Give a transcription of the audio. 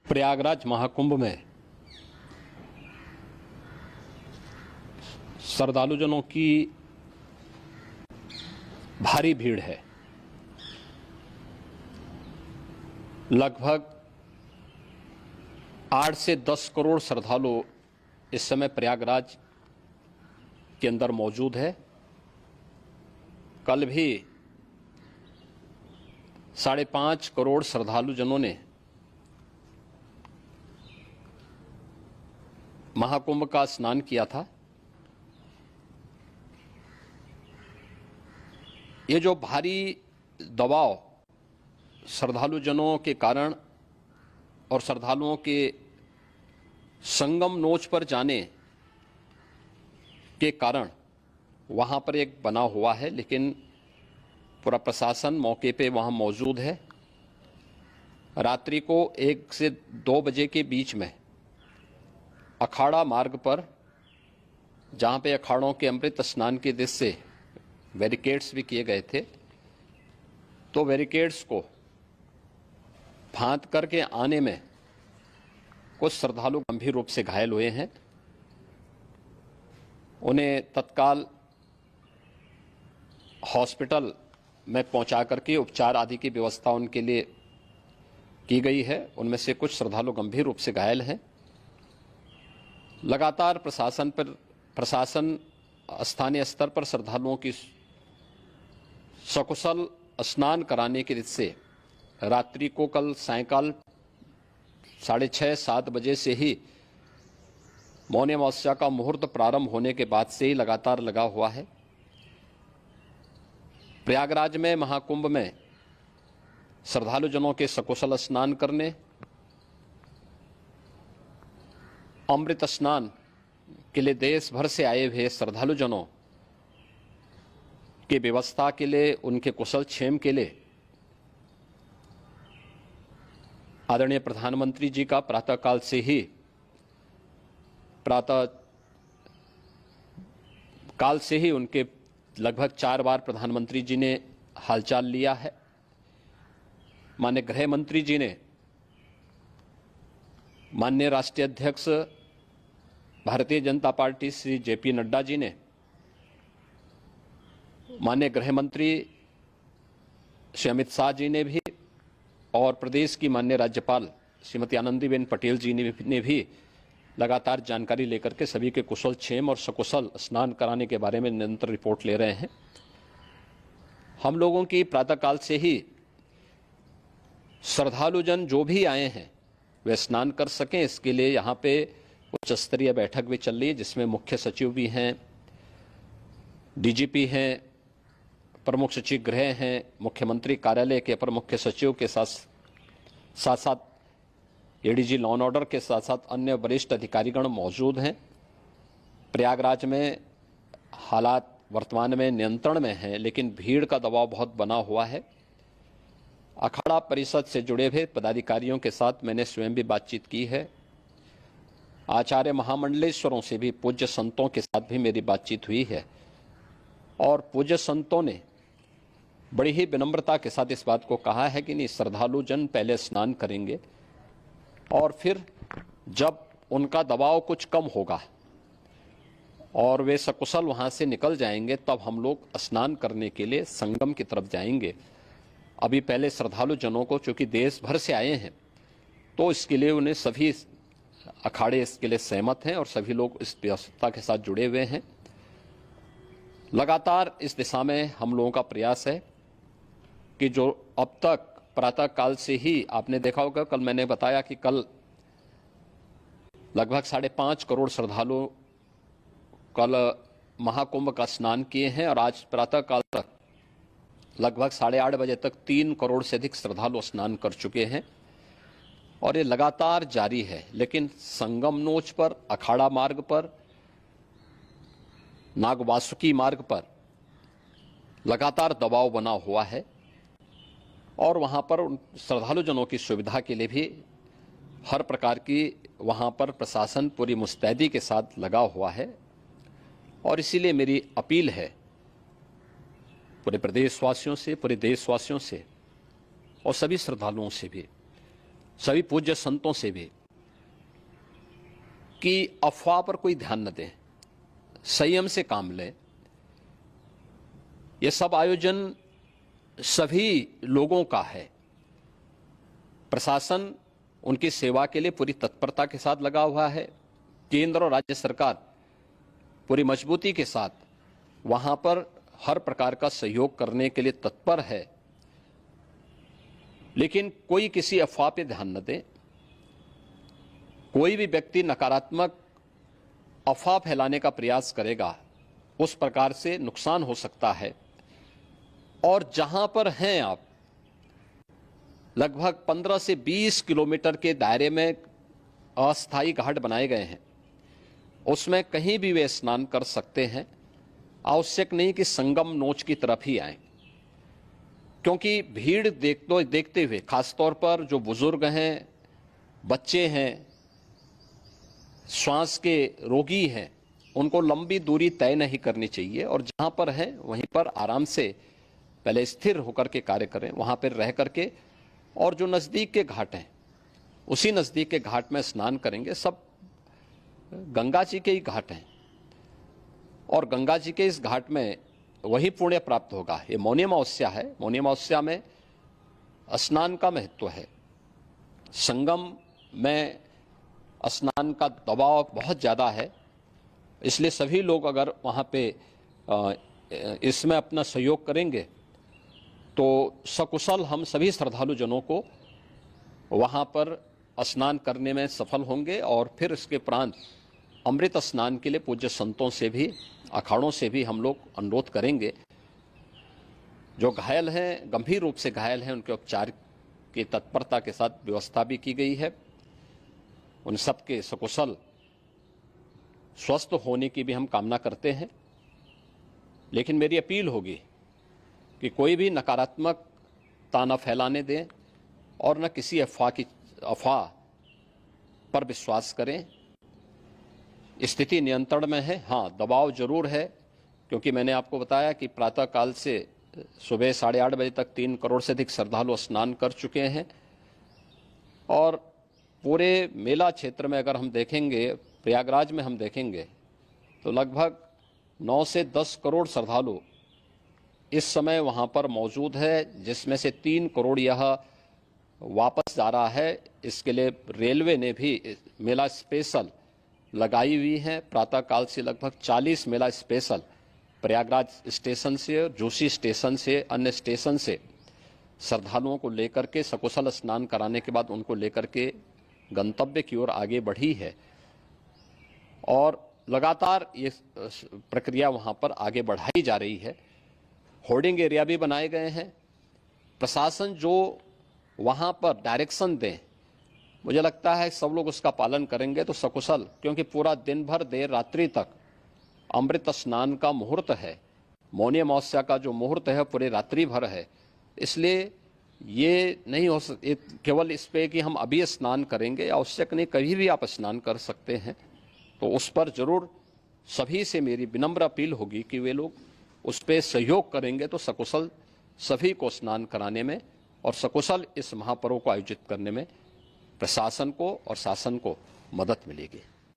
प्रयागराज महाकुंभ में श्रद्धालुजनों की भारी भीड़ है। लगभग 8 से 10 करोड़ श्रद्धालु इस समय प्रयागराज के अंदर मौजूद है। कल भी 5.5 करोड़ श्रद्धालुजनों ने महाकुंभ का स्नान किया था। ये जो भारी दबाव श्रद्धालुजनों के कारण और श्रद्धालुओं के संगम नोच पर जाने के कारण वहां पर एक बना हुआ है, लेकिन पूरा प्रशासन मौके पे वहां मौजूद है। रात्रि को 1 से 2 बजे के बीच में अखाड़ा मार्ग पर, जहां पे अखाड़ों के अमृत स्नान के दृश्य से बैरिकेड्स भी किए गए थे, तो बैरिकेड्स को फांद करके आने में कुछ श्रद्धालु गंभीर रूप से घायल हुए हैं। उन्हें तत्काल हॉस्पिटल में पहुंचा करके उपचार आदि की व्यवस्था उनके लिए की गई है। उनमें से कुछ श्रद्धालु गंभीर रूप से घायल हैं। लगातार प्रशासन स्थानीय स्तर पर श्रद्धालुओं की सकुशल स्नान कराने के दृष्टि से रात्रि को कल सायंकाल 6:30-7 बजे से ही मौनी अमावस्या का मुहूर्त प्रारंभ होने के बाद से ही लगातार लगा हुआ है। प्रयागराज में महाकुंभ में श्रद्धालुजनों के सकुशल स्नान करने, अमृत स्नान के लिए देश भर से आए हुए श्रद्धालुजनों की व्यवस्था के लिए, उनके कुशल क्षेम के लिए आदरणीय प्रधानमंत्री जी का प्रातःकाल से ही उनके लगभग 4 बार प्रधानमंत्री जी ने हालचाल लिया है। माननीय गृह मंत्री जी ने, माननीय राष्ट्रीय अध्यक्ष भारतीय जनता पार्टी श्री जेपी नड्डा जी ने, माननीय गृह मंत्री श्री अमित शाह जी ने भी, और प्रदेश की माननीय राज्यपाल श्रीमती आनंदीबेन पटेल जी ने भी लगातार जानकारी लेकर के सभी के कुशल क्षेम और सकुशल स्नान कराने के बारे में निरंतर रिपोर्ट ले रहे हैं। हम लोगों की प्रातःकाल से ही श्रद्धालुजन जो भी आए हैं वे स्नान कर सकें, इसके लिए यहाँ पे उच्च स्तरीय बैठक भी चल रही है, जिसमें मुख्य सचिव भी हैं, डीजीपी हैं, प्रमुख सचिव गृह हैं, मुख्यमंत्री कार्यालय के अपर मुख्य सचिव के साथ एडीजी लॉ एंड ऑर्डर के साथ साथ अन्य वरिष्ठ अधिकारीगण मौजूद हैं। प्रयागराज में हालात वर्तमान में नियंत्रण में हैं, लेकिन भीड़ का दबाव बहुत बना हुआ है। अखाड़ा परिषद से जुड़े हुए पदाधिकारियों के साथ मैंने स्वयं भी बातचीत की है। आचार्य महामंडलेश्वरों से भी, पूज्य संतों के साथ भी मेरी बातचीत हुई है, और पूज्य संतों ने बड़ी ही विनम्रता के साथ इस बात को कहा है कि नहीं, श्रद्धालु जन पहले स्नान करेंगे और फिर जब उनका दबाव कुछ कम होगा और वे सकुशल वहां से निकल जाएंगे, तब हम लोग स्नान करने के लिए संगम की तरफ जाएंगे। अभी पहले श्रद्धालु जनों को, चूंकि देश भर से आए हैं, तो इसके लिए उन्हें सभी अखाड़े इसके लिए सहमत हैं और सभी लोग इस व्यवस्था के साथ जुड़े हुए हैं। लगातार इस दिशा में हम लोगों का प्रयास है कि जो अब तक प्रातःकाल से ही आपने देखा होगा, कल मैंने बताया कि कल लगभग 5.5 करोड़ श्रद्धालु कल महाकुंभ का स्नान किए हैं, और आज प्रातःकाल तक लगभग 8:30 बजे तक 3 करोड़ से अधिक श्रद्धालु स्नान कर चुके हैं, और ये लगातार जारी है। लेकिन संगम नोच पर, अखाड़ा मार्ग पर, नागवासुकी मार्ग पर लगातार दबाव बना हुआ है, और वहां पर श्रद्धालुजनों की सुविधा के लिए भी हर प्रकार की वहां पर प्रशासन पूरी मुस्तैदी के साथ लगा हुआ है। और इसीलिए मेरी अपील है पूरे प्रदेशवासियों से, पूरे देशवासियों से और सभी श्रद्धालुओं से भी, सभी पूज्य संतों से भी कि अफवाह पर कोई ध्यान न दें, संयम से काम लें। यह सब आयोजन सभी लोगों का है। प्रशासन उनकी सेवा के लिए पूरी तत्परता के साथ लगा हुआ है। केंद्र और राज्य सरकार पूरी मजबूती के साथ वहां पर हर प्रकार का सहयोग करने के लिए तत्पर है। लेकिन कोई किसी अफवाह पे ध्यान न दे। कोई भी व्यक्ति नकारात्मक अफवाह फैलाने का प्रयास करेगा, उस प्रकार से नुकसान हो सकता है। और जहां पर हैं आप, लगभग 15 से 20 किलोमीटर के दायरे में अस्थायी घाट बनाए गए हैं। उसमें कहीं भी वे स्नान कर सकते हैं। आवश्यक नहीं कि संगम नोच की तरफ ही आए, क्योंकि भीड़ देखते हुए, खासतौर पर जो बुजुर्ग हैं, बच्चे हैं, श्वास के रोगी हैं, उनको लंबी दूरी तय नहीं करनी चाहिए। और जहां पर हैं वहीं पर आराम से पहले स्थिर होकर के कार्य करें, वहां पर रह करके। और जो नजदीक के घाट हैं, उसी नजदीक के घाट में स्नान करेंगे। सब गंगा जी के ही घाट हैं और गंगा जी के इस घाट में वही पुण्य प्राप्त होगा। ये मौनी अमावस्या है। मौनी अमावस्या में स्नान का महत्व है। संगम में स्नान का दबाव बहुत ज़्यादा है, इसलिए सभी लोग अगर वहाँ पे इसमें अपना सहयोग करेंगे तो सकुशल हम सभी श्रद्धालु जनों को वहाँ पर स्नान करने में सफल होंगे। और फिर इसके उपरांत अमृत स्नान के लिए पूज्य संतों से भी, अखाड़ों से भी हम लोग अनुरोध करेंगे। जो घायल हैं, गंभीर रूप से घायल हैं, उनके उपचार की तत्परता के साथ व्यवस्था भी की गई है। उन सबके सकुशल स्वस्थ होने की भी हम कामना करते हैं। लेकिन मेरी अपील होगी कि कोई भी नकारात्मकता न फैलाने दें और न किसी अफवाह पर विश्वास करें। स्थिति नियंत्रण में है। हाँ, दबाव जरूर है, क्योंकि मैंने आपको बताया कि प्रातःकाल से सुबह 8:30 बजे तक 3 करोड़ से अधिक श्रद्धालु स्नान कर चुके हैं। और पूरे मेला क्षेत्र में अगर हम देखेंगे, प्रयागराज में हम देखेंगे, तो लगभग 9 से 10 करोड़ श्रद्धालु इस समय वहां पर मौजूद है, जिसमें से 3 करोड़ यह वापस जा रहा है। इसके लिए रेलवे ने भी मेला स्पेशल लगाई हुई है। प्रातःकाल से लगभग 40 मेला स्पेशल प्रयागराज स्टेशन से, जोशी स्टेशन से, अन्य स्टेशन से श्रद्धालुओं को लेकर के सकुशल स्नान कराने के बाद उनको लेकर के गंतव्य की ओर आगे बढ़ी है। और लगातार ये प्रक्रिया वहां पर आगे बढ़ाई जा रही है। होर्डिंग एरिया भी बनाए गए हैं। प्रशासन जो वहां पर डायरेक्शन दें, मुझे लगता है सब लोग उसका पालन करेंगे तो सकुशल, क्योंकि पूरा दिन भर देर रात्रि तक अमृत स्नान का मुहूर्त है। मौनी अमावस्या का जो मुहूर्त है पूरे रात्रि भर है। इसलिए ये नहीं हो केवल इस पे कि हम अभी स्नान करेंगे, आवश्यक नहीं, कभी भी आप स्नान कर सकते हैं। तो उस पर जरूर सभी से मेरी विनम्र अपील होगी कि वे लोग उस पर सहयोग करेंगे तो सकुशल सभी को स्नान कराने में और सकुशल इस महापर्व को आयोजित करने में प्रशासन को और शासन को मदद मिलेगी।